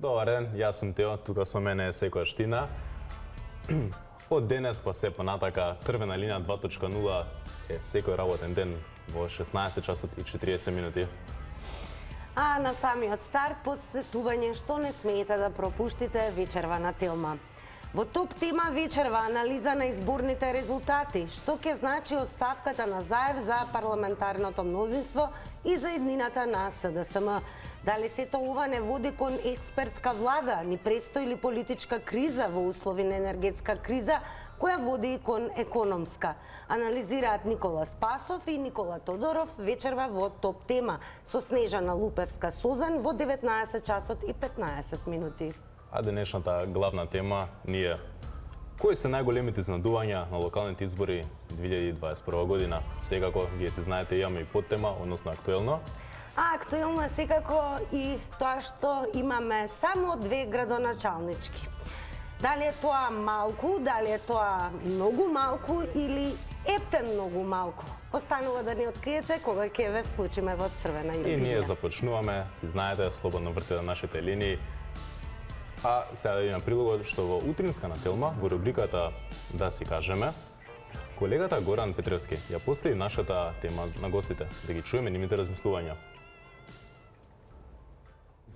Добар ден, јас сум Тео, тука со мене е секоја Штина. Од денес па се понатака Црвена линија 2.0 е секој работен ден во 16 часот и 40 минути. А на самиот старт посетување што не смеете да пропуштите вечерва на Телма. Во топ тема вечерва анализа на изборните резултати, што ќе значи оставката на Заев за парламентарното мнозинство и за еднината на СДСМ. Дали сето ова не води кон експертска влада, ни престои ли политичка криза во услови на енергетска криза, која води и кон економска. Анализираат Никола Спасов и Никола Тодоров вечерва во топ тема со Снежана Лупевска-Созан во 19 часот и 15 минути. А денешната главна тема ни е кои се најголемите изненадувања на локалните избори 2021 година. Секако, вие се знаете, имаме и подтема, односно актуелно. А актуелно е секако и тоа што имаме само 2 градоначалнички. Дали е тоа малку, дали е тоа многу малку или ептен многу малку. Останува да ни откриете кога ќе ве вклучиме во Црвена линија. И ние започнуваме, си знаете, слободно вртете нашите линии. А сега да имам прилогот што во утринска на Телма, во рубриката Да си кажеме, колегата Горан Петревски ја постави нашата тема на гостите, да ги чуеме нивните размислувања.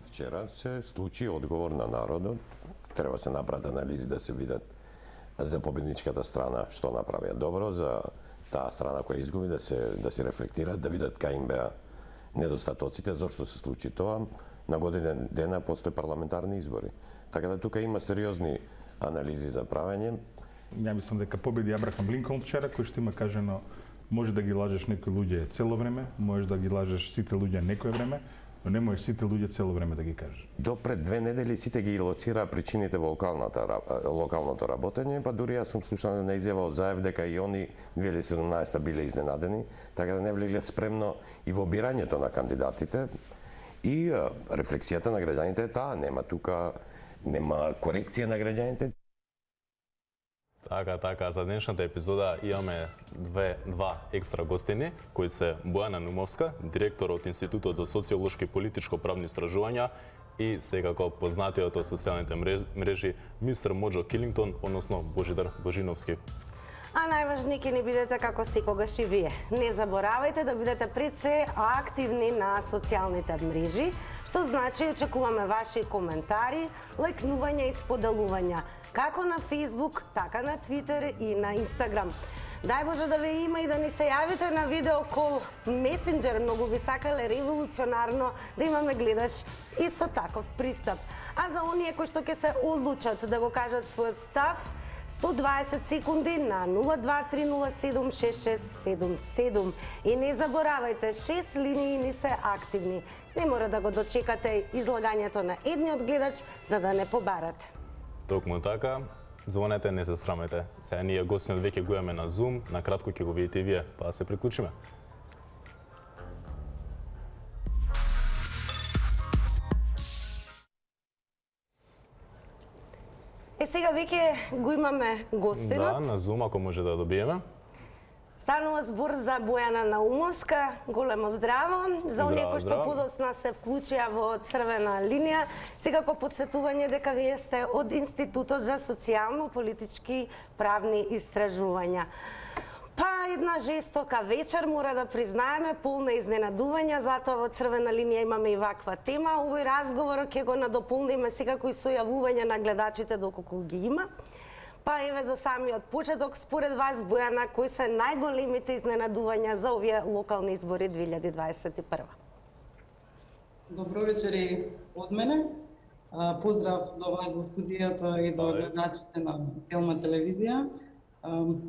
Вчера се случи одговор на народот, треба се направат анализи да се видат за победничката страна што направија добро, за таа страна која изгуби да се рефлектираат, да видат кај им беа недостатоците, зошто се случи тоа на година дена после парламентарни избори. Така да тука има сериозни анализи за правење. Ја мислам дека победи Абрахам Линколн вчера, кој што има кажано може да ги лажеш некои луѓе цело време, можеш да ги лажеш сите луѓе некое време, но не можеш сите луѓе цело време да ги кажеш. До пред 2 недели сите ги лоцираа причините во локалното работење, па дури јас сум слушал на изјава од Заев дека и они 2017 биле изненадени, така да не влегле спремно и во бирањето на кандидатите. И рефлексијата на граѓаните е таа, нема корекција на граѓаните. Така, за денешната епизода имаме два екстра гостини, кои се Бојана Нумовска, директор од Институтот за социолошки и политичко-правни истражувања и секако познатиот од социјалните мрежи мистер Моџо Килингтон, односно Божидар Божиновски. А најважни ќе ни бидете како секогаш и вие. Не заборавајте да бидете пред се активни на социјалните мрежи, што значи очекуваме ваши коментари, лајкнувања и споделувања, како на Facebook, така на Twitter и на Instagram. Дај Боже да ве има и да ни се јавите на видеокол Messenger, многу би сакале револуционарно да имаме гледач и со таков пристап. А за оние кои што ќе се одлучат да го кажат својот став, 120 секунди на 0230766677. И не заборавајте, 6 линии ни се активни. Не мора да го дочекате излагањето на едниот гледач за да не побарате. Токму така, звонете, не се срамете. Сега ние гостинот веќе го имаме на Zoom, на кратко ќе го видите и вие, па да се приклучиме. Сега веќе го имаме гостинот. Да, на Zoom, ако може да добиеме. Станува збор за Бојана Наумовска. Големо здраво. За оние кои што подоцна се вклучија во Црвена линија, секако подсетување дека вие сте од Институтот за социјално-политички правни истражувања. Па една жестока вечер, мора да признаеме, полна изненадувања, затоа во Црвена линија имаме и ваква тема. Овој разговор ќе го надополниме секако и со јавување на гледачите доколку ги има. Па еве за самиот почеток, според вас, Бојана, кои се најголемите изненадувања за овие локални избори 2021? Добро вечер и од мене. Поздрав до вас во студијата и до гледачите на Телма телевизија.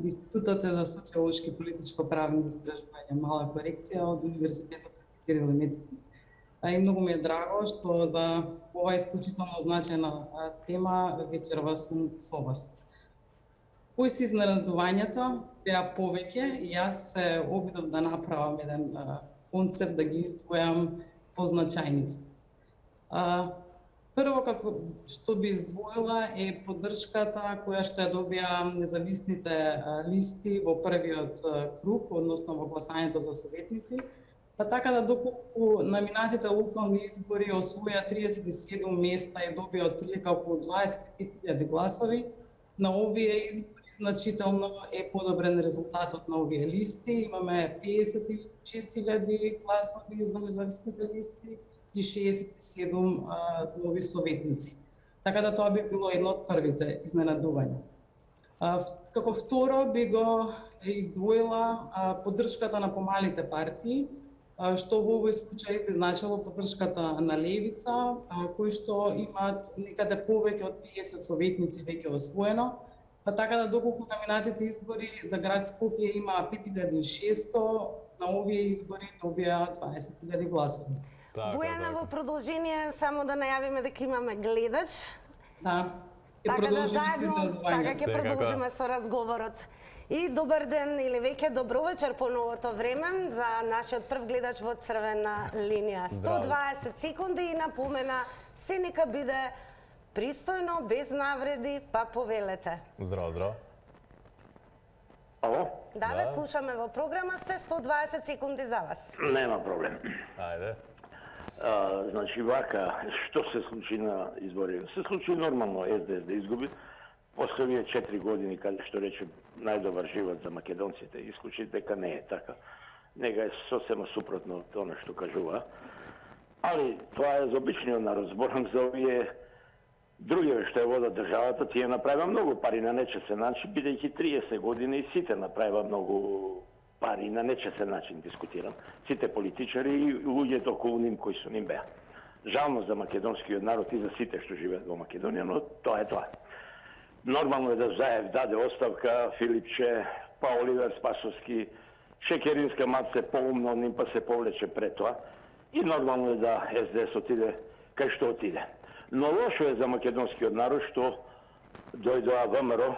Институтот е за социолошки и политичко-правни истражувања, мала корекција од Универзитетот Кирил и Методий. И многу ми е драго што за ова исклучително значајна тема вечерва сум со вас. Кои се изненадувањата беа повеќе и јас се обидов да направам еден концепт да ги издвојам позначајните. Прво, како што би издвоила е поддршката која што ја добија независните листи во првиот круг, односно во гласањето за советници, Па така да доколку на минатите локални избори освоја 37 места и добија отприлика околу 25.000 гласови, на овие избори значително е подобрен резултатот на овие листи. Имаме 56.000 гласови за независните листи и 67 нови советници. Така да тоа би било едно од првите изненадувања. Како второ би го издвоила поддршката на помалите партии, што во овој случај би значило поддршката на левица, кои што имаат некаде повеќе од 50 советници веќе освоено, па така да доколку на минатите избори за град Скопје има 5600, на овие избори добија 20.000 гласови. Бојана, во продолжение само да најавиме дека имаме гледач. Да, ќе продолжиме со изненадувањето. Така ќе продолжиме со разговорот. И добар ден или веќе добро вечер по новото време за нашиот прв гледач во црвена линија. 120 секунди и напомена, се нека биде пристојно, без навреди, па повелете. Здраво, здраво. Ало? Да, ве слушаме во програма сте, 120 секунди за вас. Нема проблем. Ајде. Значи вака, што се случи на избори? Се случи нормално СДС да изгуби. После овие 4 години, каде што рече најдобар живот за македонците, исклучи дека не е така. Нега е сосема супротно од тоа што кажува. Али тоа е за обичниот народ. Зборам за овие другиве што ја водат државата, тие направива многу пари на нечесен начин, бидејќи 30 години и сите направива многу пари на нечесен начин, дискутирам. Сите политичари и луѓето околу ним кои со ним беа. Жално за македонскиот народ и за сите што живеат во Македонија, но тоа е тоа. Нормално е да Заев даде оставка, Филипче, па Оливер Спасовски, Шекеринска мат се поумно од ним, па се повлече пред тоа. И нормално е да СДС отиде кај што отиде. Но лошо е за македонскиот народ што дојдоа ВМРО,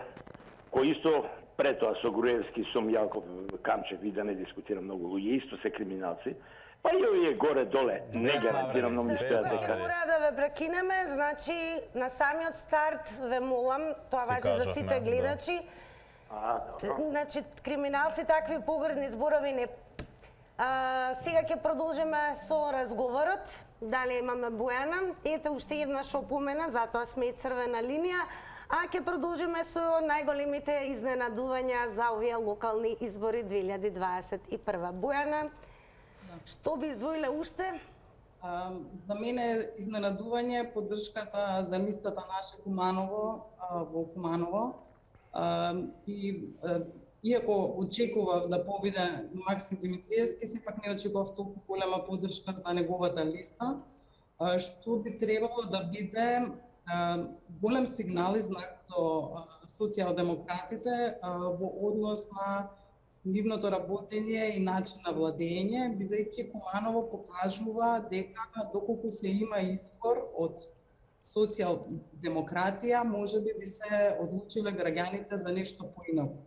кој исто пред тоа со Груевски, со Мјалков, Камчев, и да не дискутирам многу луѓе, исто се криминалци. Па и овие горе-доле, не гарантирам, но мислеа дека... Мора да ве прекинеме, значи на самиот старт ве молам, тоа важи за сите гледачи. Значи криминалци такви погрдни зборови не. Сега ќе продолжиме со разговорот. Дали имаме Бојана? Ете уште еднаш опомена, затоа сме и црвена линија. А ќе продолжиме со најголемите изненадувања за овие локални избори 2021. Бојана, што би издвоиле уште? За мене изненадување поддршката за листата Наше Куманово во Куманово. Иако очекував да победи Максим Димитриевски, сепак не очекував толку голема поддршка за неговата листа, што би требало да биде голем сигнал и знак до социјалдемократите во однос на нивното работење и начин на владење, бидејќи Куманово покажува дека доколку се има избор од социјалдемократија, можеби би се одлучиле граѓаните за нешто поинаку.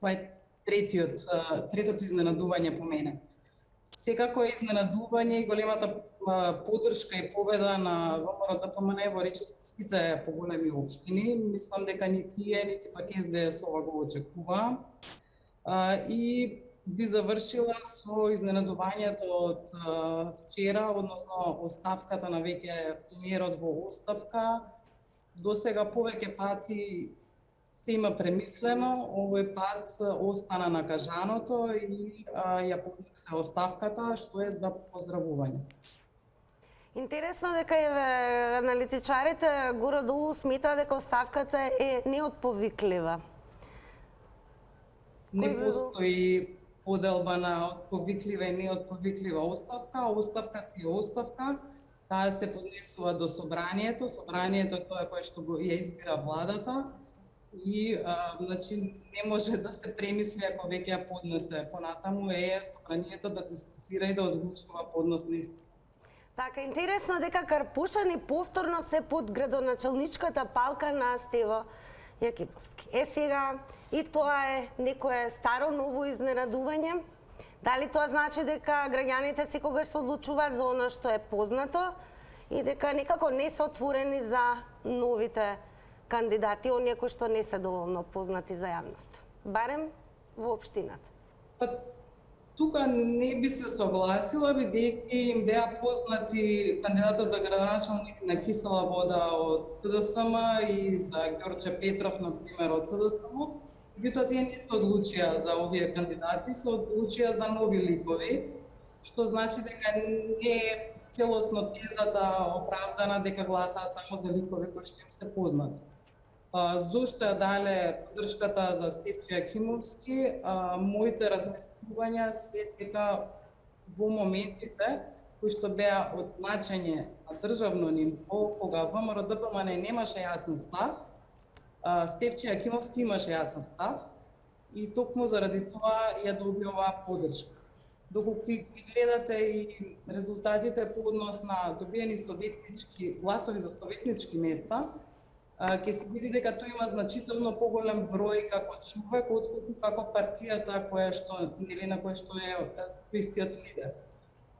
Тоа е третото изненадување по мене. Секако е изненадување и големата поддршка и победа на ВМРО-ДПМН во речиси сите поголеми општини. Мислам дека ни тие, нити пак СДС-ова го очекува. И би завршила со изненадувањето од вчера, односно оставката на веќе премиерот во оставка. Досега повеќе пати се има премислено, овој пат остана на кажаното и ја поднесе оставката, што е за поздравување. Интересно дека аналитичарите горе-долу сметаат дека оставката е неотповиклива. Не постои поделба на отповиклива и неотповиклива оставка. Оставка си е оставка. Таа се поднесува до собранието. Собранието е тоа кое што ја избира владата. И значи не може да се премисли ако веќе ја поднесе. Понатаму е собранието да дискутира и да одлучува по однос на исто. Така, интересно дека Карпушани повторно се под градоначалничката палка на Стево Јакиповски. Сега и тоа е некое старо ново изненадување. Дали тоа значи дека граѓаните секогаш се одлучуваат за она што е познато и дека некако не се отворени за новите кандидати, оние кои што не се доволно познати за јавност, барем во општината? Тука не би се согласила, бидејќи им беа познати кандидатот за градоначалник на Кисела вода од СДСМ и за Ѓорче Петров, на пример, од СДСМ. Меѓутоа, тие не се одлучија за овие кандидати, се одлучија за нови ликови, што значи дека не е целосно тезата оправдана дека гласаат само за ликови кои што им се познати. Зошто ја дале поддршката за Стефче Јакимовски? Моите размислувања се дека во моментите кои што беа од значење на државно ниво, кога ВМРО-ДПМН немаше јасен став, Стефче Јакимовски имаше јасен став и токму заради тоа ја доби оваа поддршка. Доколку ги гледате и резултатите по однос на добиени советнички гласови за советнички места, ќе се види дека тој има значително поголем број како човек отколку како партијата која што или на која што е истиот лидер.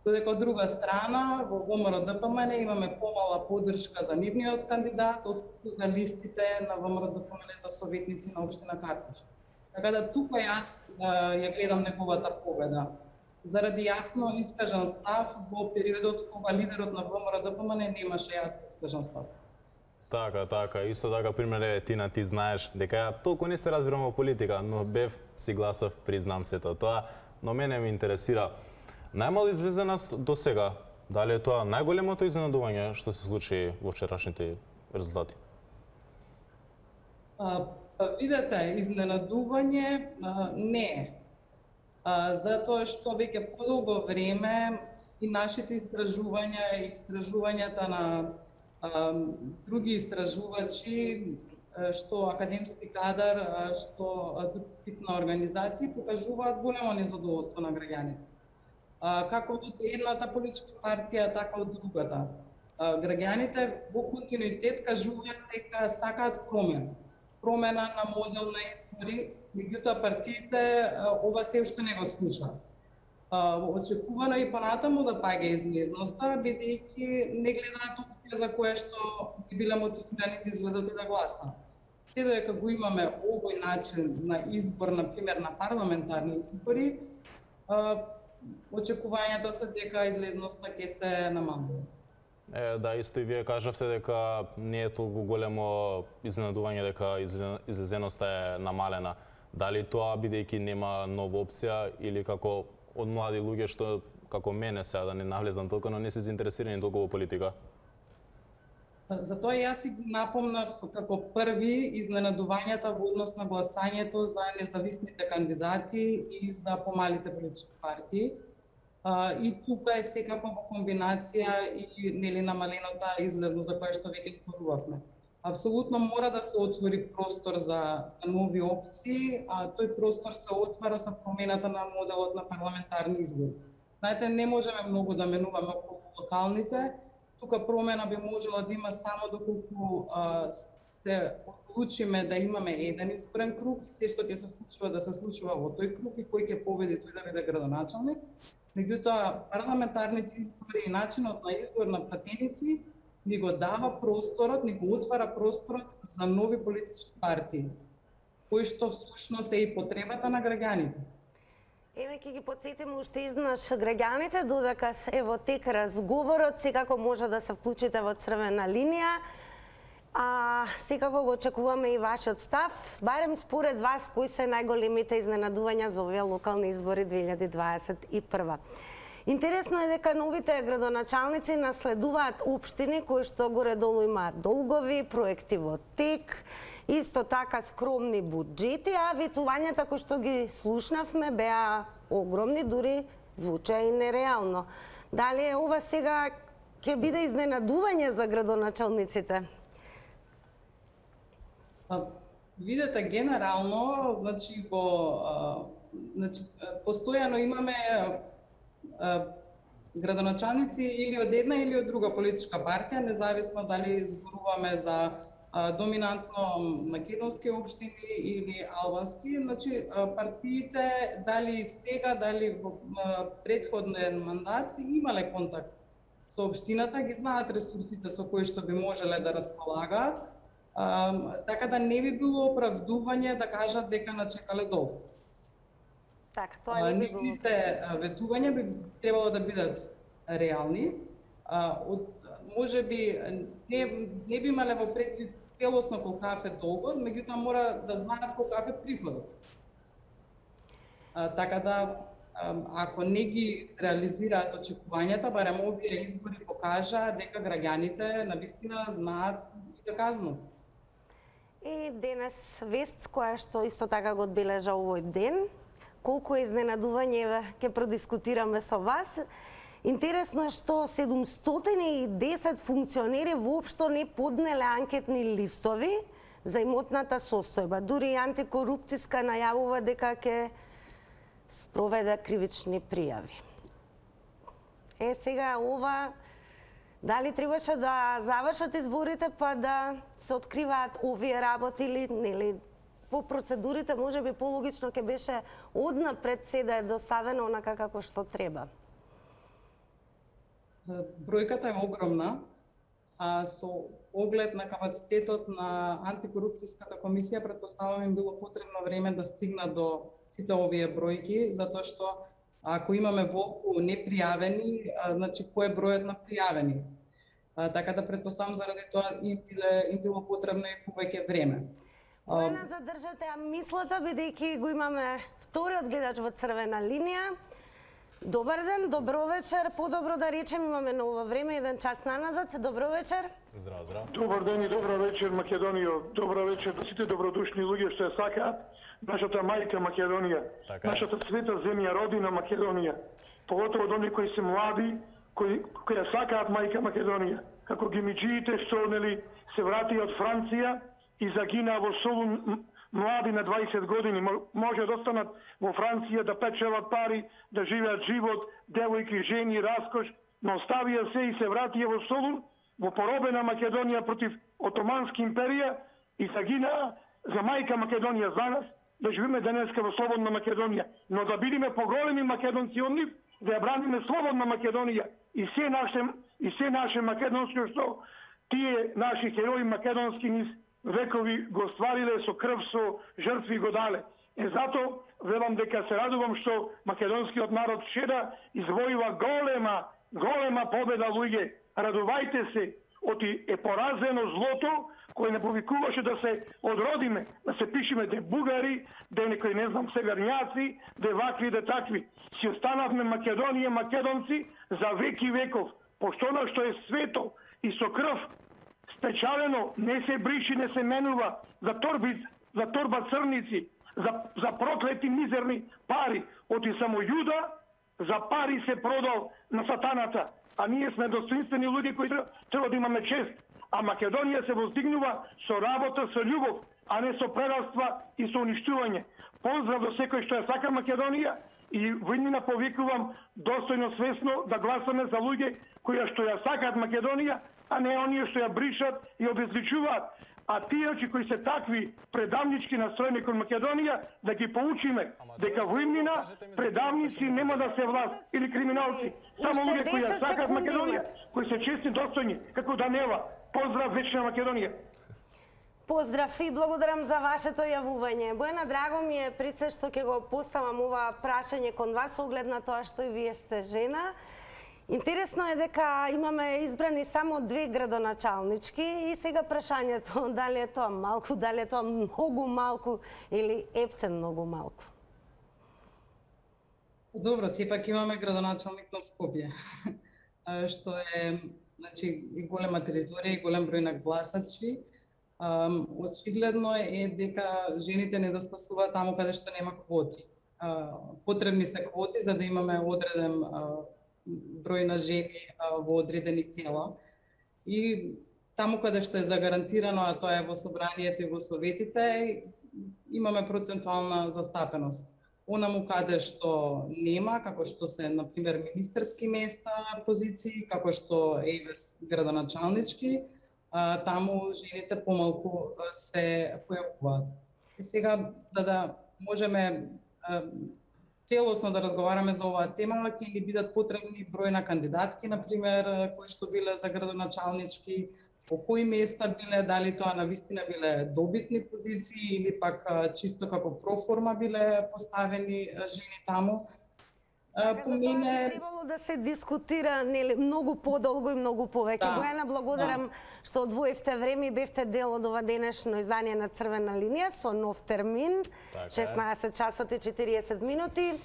Додека од друга страна во ВМРО-ДПМН имаме помала поддршка за нивниот кандидат отколку за листите на ВМРО-ДПМН за советници на општина Карташ. Така да тука јас ја гледам неговата победа. Заради јасно искажан став во периодот кога лидерот на ВМРО-ДПМН немаше јасно искажан став. Така. Исто така, пример, ти знаеш дека ја толку не се разбирам во политика, но бев си гласав, признам сето тоа, но мене ме интересира најмал изненаденост до сега. Дали е тоа најголемото изненадување што се случи во вчерашните резултати? Видете, изненадување не е. Затоа што веќе подолго време и нашите истражувања и истражувањата на други истражувачи, што академски кадар, што друг тип на организации, покажуваат големо незадоволство на граѓаните. Како од едната политичка партија, така од другата. Граѓаните во континуитет кажуваат дека сакаат промена на модел на избори, меѓутоа партиите ова се уште не го слушаат. Очекувано и понатаму да паѓа излезноста, бидејќи не гледаат опција за која што би биле мотивирани да излезат и да гласат. Се додека го имаме овој начин на избор, например на парламентарни избори, очекувањата се дека излезноста ќе се намалува. Да, исто и вие кажавте дека не е толку големо изненадување дека излезеноста е намалена. Дали тоа бидејќи нема нова опција или како од млади луѓе што како мене сега да не навлезам толку, но не се заинтересирани толку во политика? Затоа јас си напомнав како први изненадувањата во однос на гласањето за независните кандидати и за помалите политички партии. И тука е секако во комбинација и нели намалената излезност за која што веќе зборувавме. Апсолутно мора да се отвори простор за нови опции, а тој простор се отвара со промената на моделот на парламентарни избори. Знаете, не можеме многу да менуваме околу локалните, тука промена би можела да има само доколку се одлучиме да имаме еден изборен круг, се што ќе се случува да се случува во тој круг и кој ќе победи тој да биде градоначалник. Меѓутоа, парламентарните избори и начинот на избор на пратеници ни го дава просторот, ни го отвара просторот за нови политички партии, кои што всушност е и потребата на граѓаните. Еве ќе ги потсетиме уште еднаш граѓаните, додека е во тек разговорот, секако може да се вклучите во црвена линија. Секако го очекуваме и вашиот став, барем според вас кои се најголемите изненадувања за овие локални избори 2021. Интересно е дека новите градоначалници наследуваат општини кои што горе-долу имаат долгови, проекти во тек, исто така скромни буџети, а ветувањата кои што ги слушнавме беа огромни, дури звучеа и нереално. Дали ова сега ќе биде изненадување за градоначалниците? Видете, генерално, значи постојано имаме градоначалници или од една или од друга политичка партија, независно дали зборуваме за доминантно македонски општини или албански. Значи, партиите, дали сега, дали во претходен мандат, имале контакт со општината, ги знаат ресурсите со кои што би можеле да располагаат, така да не би било оправдување да кажат дека начекале долго. Така, тоа не би било. Неговите ветувања би требало да бидат реални. Може би не би имале во предвид целосно колкав е долгот, меѓутоа мора да знаат колкав е приходот. Така да, ако не ги реализираат очекувањата, барем овие избори покажа дека граѓаните навистина знаат и да казнат. И денес вест која што исто така го одбележа овој ден, колку изненадување ќе продискутираме со вас. Интересно е што 710 функционери воопшто не поднеле анкетни листови за имотната состојба. Дури и антикорупцијска најавува дека ќе спроведе кривични пријави. Сега ова, дали требаше да завршат изборите па да се откриваат овие работи или по процедурите можеби пологично ќе беше однапред се да е доставено онака како што треба. Бројката е огромна, а со оглед на капацитетот на антикорупцијската комисија претпоставувам им било потребно време да стигнат до сите овие бројки, затоа што ако имаме волку непријавени, значи кој е бројот на пријавени. Така да претпоставам заради тоа им било потребно и повеќе време. Бојана, задржате мислата, бидејќи го имаме вториот гледач во црвена линија. Добар ден, добро вечер, подобро да речем, имаме ново време, 1 час наназад. Добро вечер. Здраво, здраво. Добар ден и добро вечер, Македонија. Добро вечер до сите добродушни луѓе што ја сакаат нашата мајка Македонија, нашата света земја, родина Македонија. Поготово од оние кои се млади, кои ја сакаат мајка Македонија. Како гимиџиите што се вратија од Франција и загинаа во Солун млади на 20 години, може да останат во Франција да печелат пари, да живеат живот, девојки, жени, раскош, но оставија се и се вратија во Солун, во поробена Македонија против Отомански империја и загинаа за мајка Македонија, за нас, да живееме денеска во слободна Македонија, но да бидеме поголеми македонци од нив, да ја браниме слободна Македонија и се наше македонско што тие наши херои македонски низ векови го ствариле со крв, со жртви го дале. Зато велам дека се радувам што македонскиот народ вчера извојува голема победа, луѓе. Радувајте се, оти е поразено злото кој не повикуваше да се одродиме, да се пишеме де бугари, де некои не знам северњаци, де вакви, де такви. Си останавме Македонија, македонци за веки веков, пошто она што е свето и со крв спечалено не се бриши, не се менува за торба црници, за проклети мизерни пари. Оти само Јуда за пари се продал на сатаната, а ние сме достоинствени луѓе кои треба да имаме чест. А Македонија се воздигнува со работа, со љубов, а не со прераства и со уништување. Поздрав до секој што ја сака Македонија и во иднина повикувам достојно свесно да гласаме за луѓе кои што ја сакаат Македонија, а не оние што ја бришат и обезличуваат. А тие кои се такви предавнички настроени кон Македонија, да ги поучиме дека во иднина предавници нема да се власт или криминалци. Само луѓе кои ја сакаат Македонија, кои се честни, достојни, како Данела. Поздрав, вечна Македонија. Поздрав и благодарам за вашето јавување. Бојана, драго ми е пред се што ќе го поставам ова прашање кон вас, оглед на тоа што и вие сте жена. Интересно е дека имаме избрани само 2 градоначалнички и сега прашањето дали е тоа малку, дали е тоа многу малку или ептен многу малку. Добро, сепак имаме градоначалник на Скопје, што е и голема територија и голем број на гласачи. Очигледно е дека жените недостасуваат таму каде што нема квоти. Потребни се квоти за да имаме одреден број на жени во одредени тела. И таму каде што е загарантирано, а тоа е во собранието и во советите, имаме процентуална застапеност. Онаму каде што нема, како што се, например, министерски места, позиции, како што е градоначалнички, таму жените помалку се појавуваат. И сега, за да можеме целосно да разговараме за оваа тема, ќе ни бидат потребни број на кандидатки, например, кои што биле за градоначалнички, по кои места биле, дали тоа навистина биле добитни позиции или пак чисто како проформа биле поставени жени таму. По мене требало да се дискутира многу подолго и многу повеќе. Бојана, благодарам што одвоивте време и бевте дел од ова денешно издание на Црвена линија со нов термин, 16 часот и 40 минути.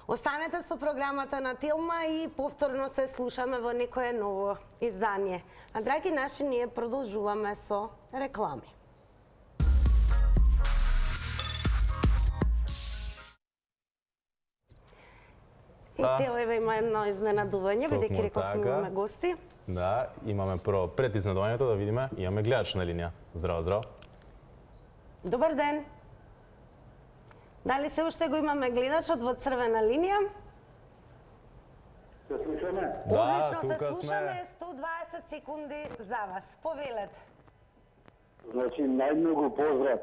Останете со програмата на Телма и повторно се слушаме во некое ново издание. А драги наши, ние продолжуваме со реклами. И Тео, еве има едно изненадување, бидејќи рековме имаме гости. Да, имаме прво пред изненадувањето да видиме, имаме гледач на линија. Здраво, здраво. Добар ден. Дали се уште го имаме гледачот во Црвена линија? Се слушаме? Да, одлично се тука слушаме, 120 секунди за вас. Повелете. Значи, најмногу поздрав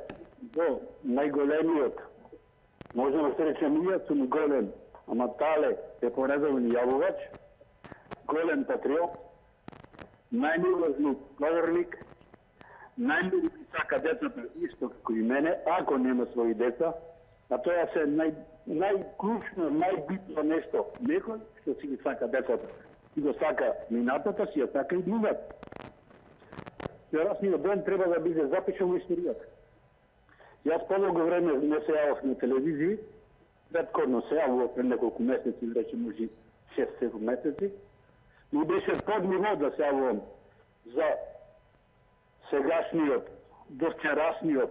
до најголемиот. Можеме да се речем, ние сум голем, ама тале е поредовен јавувач, голем патриот, најмилозни говорник, најмногу ги сака децата исто како и мене, ако нема своји деца, а тоа се најклучно, најбитно нешто. Некој што си ги сака децата, и го сака минатата, си ја сака и другата. Вчерашниот ден треба да биде запишан во историјата. Јас подолго време не се јавав на телевизија, предходно се јавував пред неколку месеци, рече може 6-7 месеци, но беше под ниво да се јавувам за сегашниот, до вчерашниот,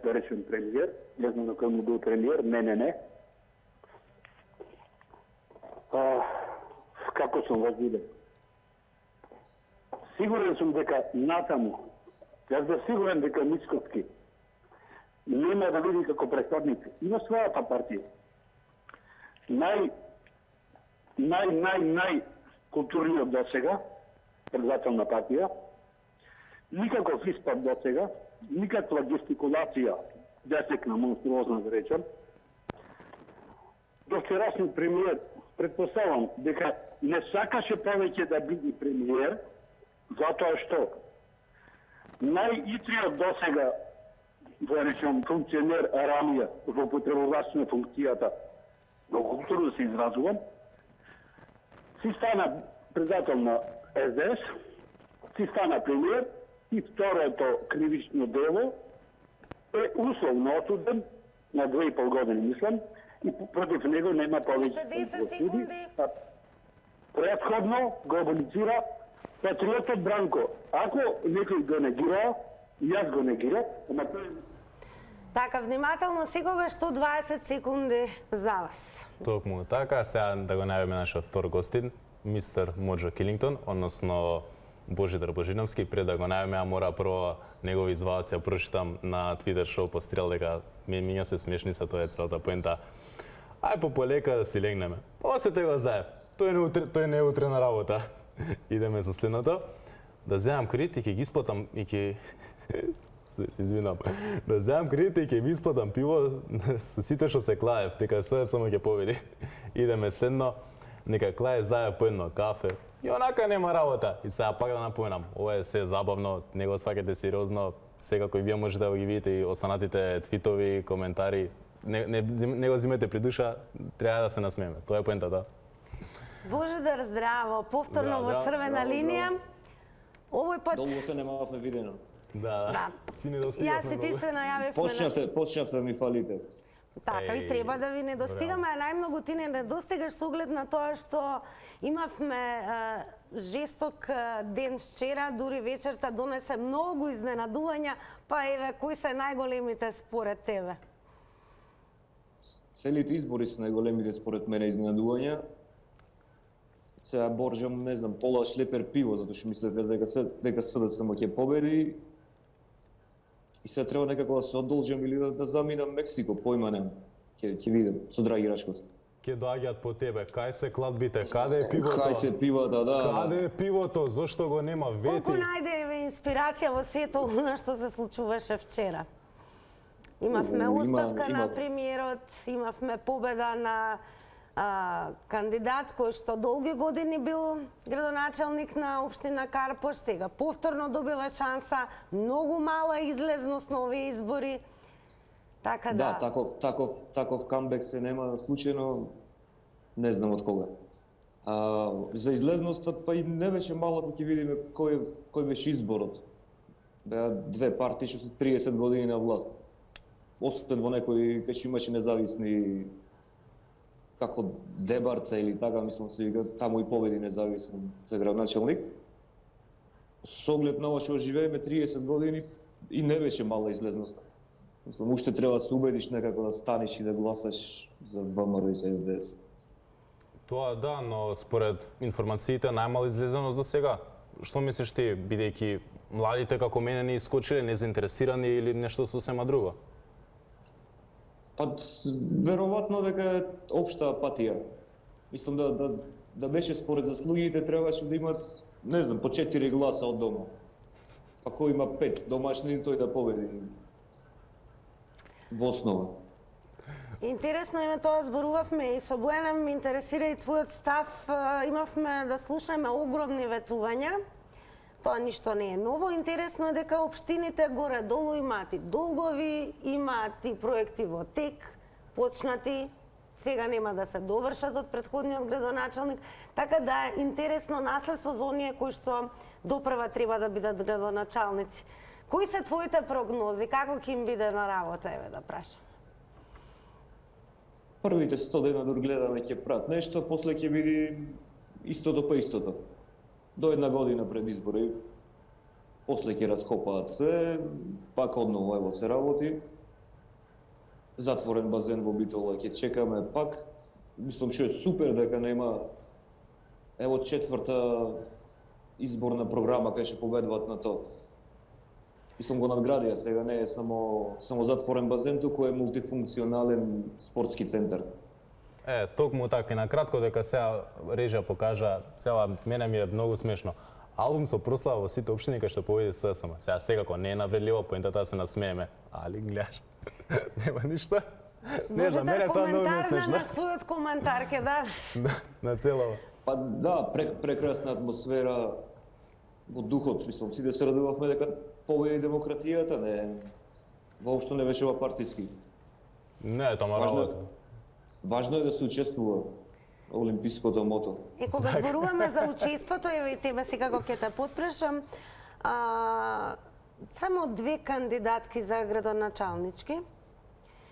да речем премиер, не знам на кој му бил премиер, мене не. Како сум возбуден? Сигурен сум дека натаму, јас да сигурен дека Мицкоски нема да види како претходник и на својата партија. Нај културниот до сега, председателна партија, никаков испад до сега, никаква гестикулација, десекна, монструозна да речем. До вчерашниот премиер, предпоставам дека не сакаше повеќе да биде премиер, затоа што најитриот до сега, да речем, функционер Арамија, во потребувач на функцијата, во културно се изразувам, си стана председател на СДС, си стана премиер и второто кривично дело е условно осуден на 2,5 години, мислам, и против него нема повеќе 10 секунди. Предходно го аболицира патриотот Бранко. Ако некој го негира, јас го негира, ама тој... Така, внимателно, секогаш 120 секунди за вас. Токму така, сега да го најавиме нашиот втор гостин, мистер Моџо Килингтон, односно Божидар Божиновски. Пред да го најавиме, ја мора прво негови изваоци ја прочитам на Твитер шоу пострел дека миња се смешни се, тоа е целата поента. Ај по полека да си легнеме. Осете го заев. Тој не е утрена работа. Идеме со следното. Да земам кредит и ќе ги исплатам и ќе се извинам. Да земам кредит и ќе ви исплатам пиво со сите што се клаев, дека се само ќе победи. Идеме следно. Нека клае заев по едно кафе. И онака нема работа. И сега пак да напоменам, ова е се забавно, не го сваќате сериозно. Секако и вие можете да ги видите и останатите твитови, коментари. Не го зимете при душа, треба да се насмееме. Тоа е поентата. Божидар, здраво. Повторно во Црвена линија. Овој пат... Долго се немавме видено. Да. Си не достигавме. Јас и ти се најавивме. Почнавте да ми фалите. Така, и треба да ви не достигаме, а најмногу ти не достигаш со оглед на тоа што имавме жесток ден вчера, дури вечерта донесе многу изненадувања, па еве, кои се најголемите според тебе? Целите избори се најголемите според мене изненадувања. Сега боржам, не знам, пола шлепер пиво, затоа што мислев дека СДСМ ќе победи. И сега треба некако да се одолжам или да заминам Мексико, појма немам. Ќе видам со Драги Рашковски. Ќе доаѓаат по тебе. Кај се кладбите? Каде е пивото? Кај се пивата, да. Каде е пивото? Зошто го нема? Вети. Колку најде инспирација во сето она што се случуваше вчера? Имавме оставка на премиерот, имавме победа на кандидат кој што долги години бил градоначалник на општина Карпош, сега повторно добива шанса, многу мала излезност на овие избори. Така Да, таков камбек се нема случајно, не знам од кога. За излезноста па и не беше мала, кога ќе видиме кој беше изборот. Беа две партии што се 30 години на власт. Освен во некои кај што имаше независни како Дебарца или така, мислам се вика, таму и победи независен за градоначалник. Со оглед на ова што живееме 30 години и не беше мала излезноста. Мислам, уште треба да се убедиш некако да станеш и да гласаш за ВМРО и за СДС. Тоа да, но според информациите најмала излезеност до сега. Што мислиш ти, бидејќи младите како мене не искочиле, незаинтересирани или нешто сосема друго? Па, веројатно дека е општа апатија. Мислам да беше според заслугите, требаше да имат, не знам, по 4 гласа од дома. Па кој има 5 домашни, тој да победи. Во основа. Интересно е тоа зборувавме и со Бојана, ме интересира и твојот став. Имавме да слушаме огромни ветувања. Тоа ништо не е ново. Интересно е дека општините горе-долу имаат и долгови, имаат и проекти во тек, почнати, сега нема да се довршат од претходниот градоначалник, така да е интересно наследство за оние кои што допрва треба да бидат градоначалници. Кои се твоите прогнози? Како ќе им биде на работа, еве да прашам? Првите 100 дена дор гледаме ќе прат нешто, после ќе биде истото па истото. До една година пред избори, после ќе раскопаат се, пак одново ево се работи. Затворен базен во Битола ќе чекаме пак. Мислам што е супер дека нема ево четврта изборна програма кај што победуваат на тоа. Мислам го надградија сега, не е само затворен базен, туку е мултифункционален спортски центар. Токму така и на кратко дека сега режија покажа, сега мене ми е многу смешно. Албум со прослава во сите општини кај што победи СДСМ. Сега секако не е навредливо, поентата да се насмееме. Али гледаш, нема ништо. Не знам, мене тоа многу ми е смешно. На својот коментар ке дадеш. На целова. Па да, прекрасна атмосфера во духот, мислам, сите се радувавме дека победи демократијата, не воопшто не беше партиски. Не, тоа работа. Важно е да се учествува олимпиското мото. И кога зборуваме за учеството, и тебе секако ќе те потпрашам, само 2 кандидатки за градоначалнички.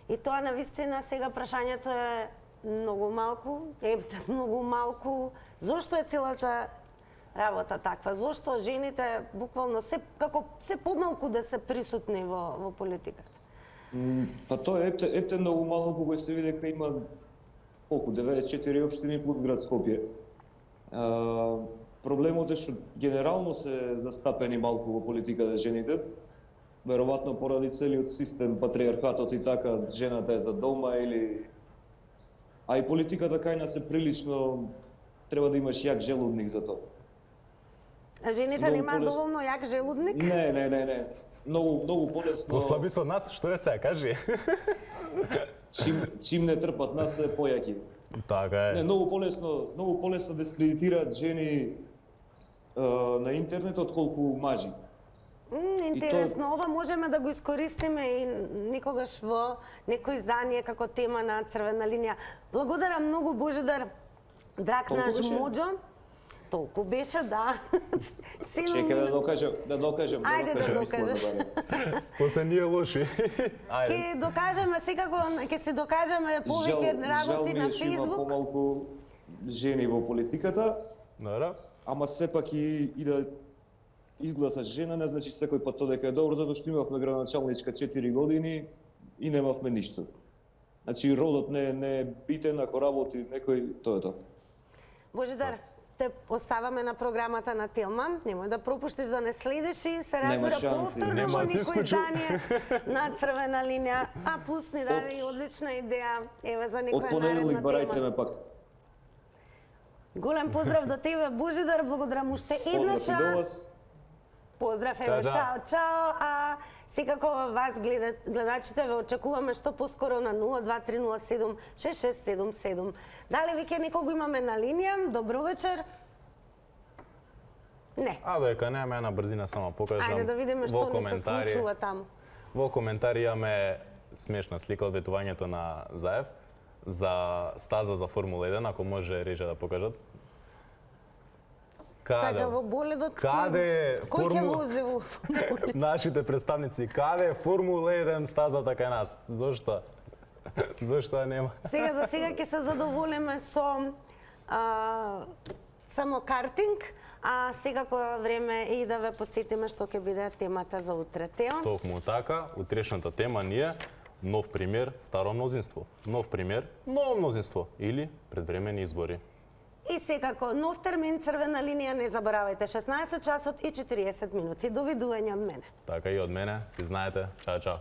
И тоа навистина сега прашањето е многу малку. Зошто е целата работа таква? Зошто жените буквално се помалку да се присутни во политиката? Па тоа ете многу малку кој се види дека има колку 94 општини плюс град Скопје. Проблемот е што генерално се застапени малку во политиката жените. Веројатно поради целиот систем, патриархатот и така, жената е за дома или... А и политиката кај нас е прилично, треба да имаш јак желудник за тоа. А жените немаат доволно јак желудник? Не. Многу полесно... Послаби се од нас, што е сега, кажи? Чим не трпат нас се појаки. Така е. Не, многу полесно дискредитираат жени на интернет отколку мажи. Интересно, ова можеме да го искористиме и некогаш во некој издание како тема на Црвена линија. Благодарам многу, Божидар, драг наш Моџо. Толку беше, да. Чекай да докажам. Ајде да докажеш. После ние лоши. Ќе докажеме секако, ќе се докажеме повеќе работи на Фејсбук. Жал ми е што има помалку жени во политиката. Добро. Ама сепак и да изгласаш жена, не значи секој пат тоа дека е добро, затоа што имавме градоначалничка 4 години и немавме ништо. Значи родот не е битен, ако работи некој, тоа е тоа. Божидар, те оставаме на програмата на Телма. Немој да пропуштиш да не следиш и се разбира повторно во некој издание на Црвена линија. А плюс ни даде и одлична идеја, еве за некоја наредна тема. Од понеделник барајте ме пак. Голем поздрав до тебе, Божидар, благодарам уште еднаш. Поздрав, ево, чао, чао. А секако вас гледачите ве очекуваме што поскоро на 0230766777. Дали веќе некого имаме на линија? Добро вечер. Не. А дека немаме една брзина само покажам. Ајде да видиме што ни се случува таму. Во коментари имаме смешна слика од ветувањето на Заев за стаза за Формула 1, ако може Режа да покажат. Така во Боледот. Каде кој ќе вози во нашите представници, каде е Формула 1 стазата кај нас? Зошто? Зошто ја нема? Сега за сега ќе се задоволиме со само картинг, а секако време и да ве подсетиме што ќе биде темата за утре. Тео? Токму така, утрешната тема ни е нов пример, старо мнозинство. Нов пример, ново мнозинство или предвремени избори. И секако нов термин црвена линија, не заборавајте, 16 часот и 40 минути. Довидување од мене. Така и од мене, си знаете. Чао, чао.